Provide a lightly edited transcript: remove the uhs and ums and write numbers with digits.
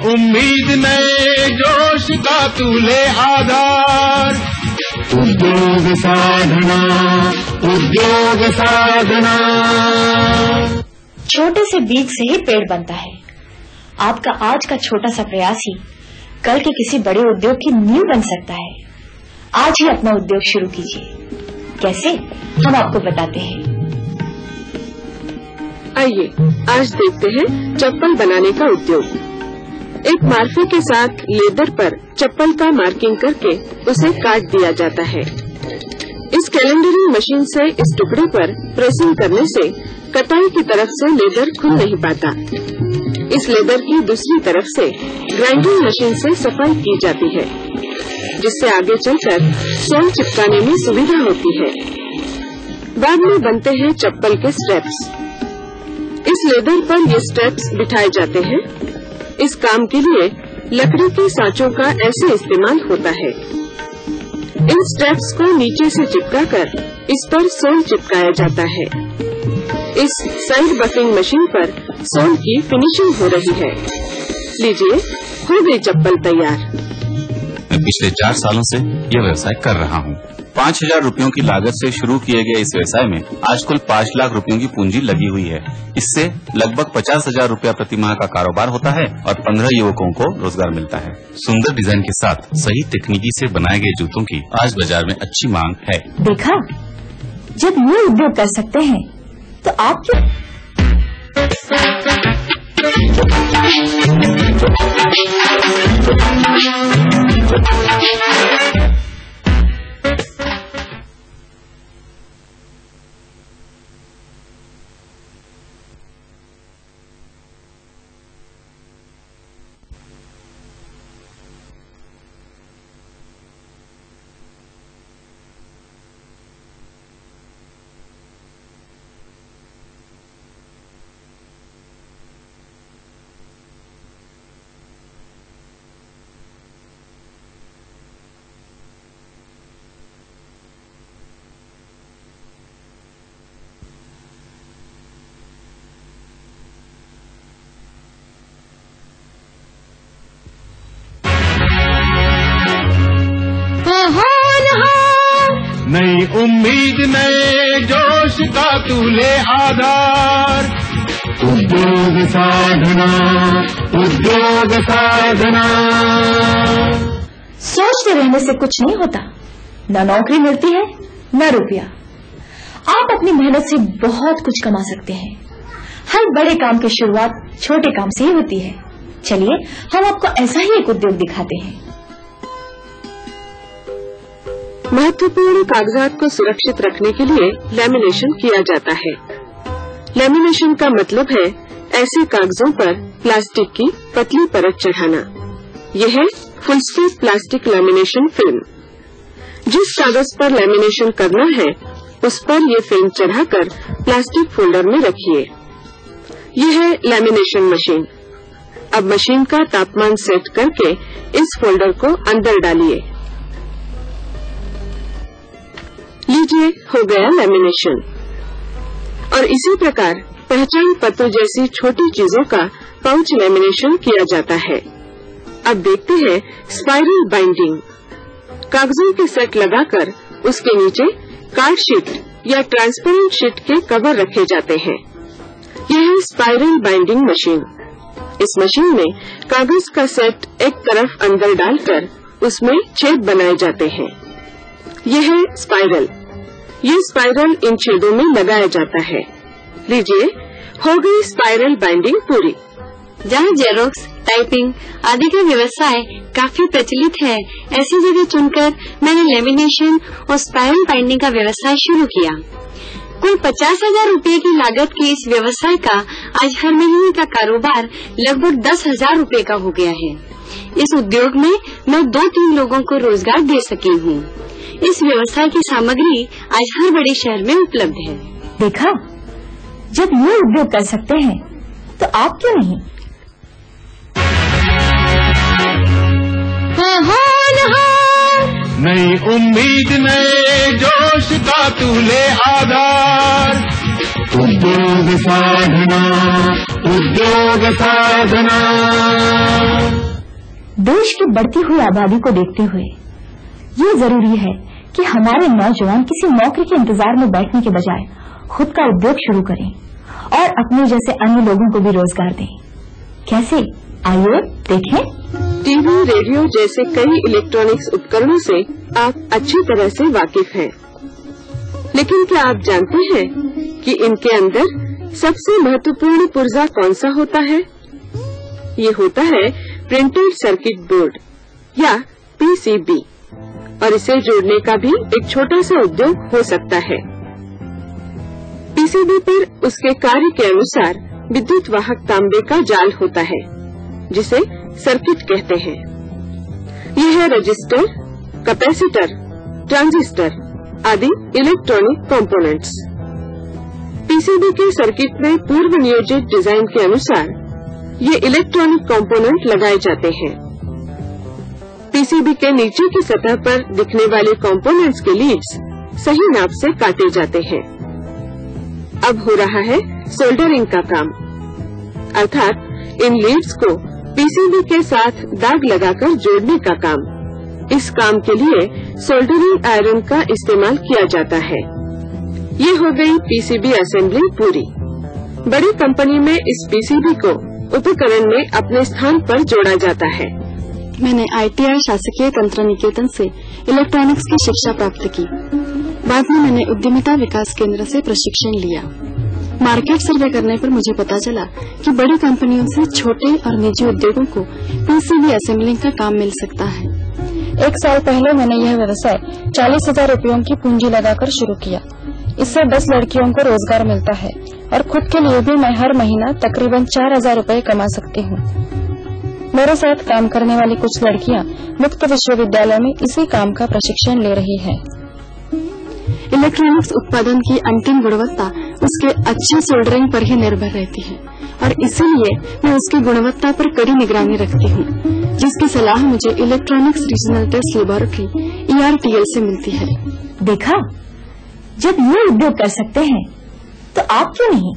उम्मीद नए जोश का तूले आधार। उद्योग साधना, उद्योग साधना। छोटे से बीज से ही पेड़ बनता है। आपका आज का छोटा सा प्रयास ही कल के किसी बड़े उद्योग की नींव बन सकता है। आज ही अपना उद्योग शुरू कीजिए। कैसे, हम आपको बताते हैं। आइए आज देखते हैं चप्पल बनाने का उद्योग। एक मार्फे के साथ लेदर पर चप्पल का मार्किंग करके उसे काट दिया जाता है। इस कैलेंडरिंग मशीन से इस टुकड़े पर प्रेसिंग करने से कटाई की तरफ से लेदर खुल नहीं पाता। इस लेदर की दूसरी तरफ से ग्राइंडिंग मशीन से सफाई की जाती है, जिससे आगे चलकर सोल चिपकाने में सुविधा होती है। बाद में बनते हैं चप्पल के स्ट्रैप्स। इस लेदर पर ये स्ट्रैप्स बिठाए जाते हैं। इस काम के लिए लकड़ी के सांचों का ऐसे इस्तेमाल होता है। इन स्ट्रैप्स को नीचे से चिपकाकर इस पर सोल चिपकाया जाता है। इस साइड बफिंग मशीन पर सोल की फिनिशिंग हो रही है। लीजिए, हो गई चप्पल तैयार। मैं पिछले 4 सालों से यह व्यवसाय कर रहा हूँ। 5,000 रुपयों की लागत से शुरू किए गए इस व्यवसाय में आज कुल 5 लाख रुपयों की पूंजी लगी हुई है। इससे लगभग 50,000 रुपया प्रति माह का कारोबार होता है और 15 युवकों को रोजगार मिलता है। सुंदर डिजाइन के साथ सही तकनीकी से बनाए गए जूतों की आज बाजार में अच्छी मांग है। देखा, जब ये उद्योग कर सकते हैं तो आप क्यों? नई उम्मीद नए जोश का तूले आधार। उद्योग साधना, उद्योग साधना। सोचते रहने से कुछ नहीं होता। न नौकरी मिलती है न रुपया। आप अपनी मेहनत से बहुत कुछ कमा सकते हैं। हर बड़े काम की शुरुआत छोटे काम से ही होती है। चलिए, हम आपको ऐसा ही एक उद्योग दिखाते हैं। महत्वपूर्ण कागजात को सुरक्षित रखने के लिए लैमिनेशन किया जाता है। लैमिनेशन का मतलब है ऐसे कागजों पर प्लास्टिक की पतली परत चढ़ाना। यह है full speed plastic lamination film. जिस कागज पर लैमिनेशन करना है उस पर ये फिल्म चढ़ाकर प्लास्टिक फोल्डर में रखिए। यह है लैमिनेशन मशीन। अब मशीन का तापमान सेट करके इस फोल्डर को अंदर डालिए। लीजिए, हो गया लैमिनेशन। और इसी प्रकार पहचान पत्र जैसी छोटी चीजों का पाउच लैमिनेशन किया जाता है। अब देखते हैं स्पाइरल बाइंडिंग। कागजों के सेट लगाकर उसके नीचे कार्ड शीट या ट्रांसपेरेंट शीट के कवर रखे जाते हैं। यह है स्पाइरल बाइंडिंग मशीन। इस मशीन में कागज का सेट एक तरफ अंदर डालकर उसमें छेद बनाए जाते हैं। यह है स्पाइरल। ये स्पाइरल इन छेदों में लगाया जाता है। लीजिए, हो गई स्पाइरल बाइंडिंग पूरी। जहाँ जेरोक्स, टाइपिंग आदि का व्यवसाय काफी प्रचलित है, ऐसी जगह चुनकर मैंने लेमिनेशन और स्पाइरल बाइंडिंग का व्यवसाय शुरू किया। कुल 50,000 रुपये की लागत के इस व्यवसाय का आज हर महीने का कारोबार लगभग 10,000 रुपये का हो गया है। इस उद्योग में मैं 2-3 लोगों को रोजगार दे सकी हूँ। इस व्यवसाय की सामग्री आज हर बड़े शहर में उपलब्ध है। देखा, जब ये उद्योग कर सकते हैं तो आप क्यों नहीं? नई उम्मीद नए जोश का तूले आधार। उद्योग साधना, उद्योग साधना। देश की बढ़ती हुई आबादी को देखते हुए ये जरूरी है कि हमारे नौजवान किसी नौकरी के इंतजार में बैठने के बजाय खुद का उद्योग शुरू करें और अपने जैसे अन्य लोगों को भी रोजगार दें। कैसे, आइए देखें। टीवी, रेडियो जैसे कई इलेक्ट्रॉनिक्स उपकरणों से आप अच्छी तरह से वाकिफ हैं, लेकिन क्या आप जानते हैं कि इनके अंदर सबसे महत्वपूर्ण पुर्जा कौन सा होता है? ये होता है प्रिंटेड सर्किट बोर्ड या पीसीबी, और इसे जोड़ने का भी एक छोटा सा उद्योग हो सकता है। पीसीबी पर उसके कार्य के अनुसार विद्युत वाहक तांबे का जाल होता है, जिसे सर्किट कहते हैं। यह है रजिस्टर, कैपेसिटर, ट्रांजिस्टर आदि इलेक्ट्रॉनिक कंपोनेंट्स। पीसीबी के सर्किट में पूर्व नियोजित डिजाइन के अनुसार ये इलेक्ट्रॉनिक कंपोनेंट लगाए जाते हैं। पीसीबी के नीचे की सतह पर दिखने वाले कंपोनेंट्स के लीड्स सही नाप से काटे जाते हैं। अब हो रहा है सोल्डरिंग का काम, अर्थात इन लीड्स को पीसीबी के साथ दाग लगाकर जोड़ने का काम। इस काम के लिए सोल्डरिंग आयरन का इस्तेमाल किया जाता है। ये हो गई पीसीबी असेंबली पूरी। बड़ी कंपनी में इस पीसीबी को उपकरण में अपने स्थान पर जोड़ा जाता है। मैंने ITI शासकीय तंत्र निकेतन से इलेक्ट्रॉनिक्स की शिक्षा प्राप्त की। बाद में मैंने उद्यमिता विकास केंद्र से प्रशिक्षण लिया। मार्केट सर्वे करने पर मुझे पता चला कि बड़ी कंपनियों से छोटे और निजी उद्योगों को पीसीबी असेंबलिंग का काम मिल सकता है। 1 साल पहले मैंने यह व्यवसाय 40,000 रुपयों की पूंजी लगाकर शुरू किया। इससे 10 लड़कियों को रोजगार मिलता है और खुद के लिए भी मैं हर महीना तकरीबन 4,000 रुपए कमा सकती हूँ। मेरे साथ काम करने वाली कुछ लड़कियाँ मुक्त विश्वविद्यालय में इसी काम का प्रशिक्षण ले रही हैं। इलेक्ट्रॉनिक्स उत्पादन की अंतिम गुणवत्ता उसके अच्छे सोल्डरिंग पर ही निर्भर रहती है और इसीलिए मैं उसकी गुणवत्ता पर कड़ी निगरानी रखती हूँ, जिसकी सलाह मुझे electronics regional test laboratory ERTL से मिलती है। देखा, जब ये उद्योग कर सकते हैं तो आप क्यों नहीं?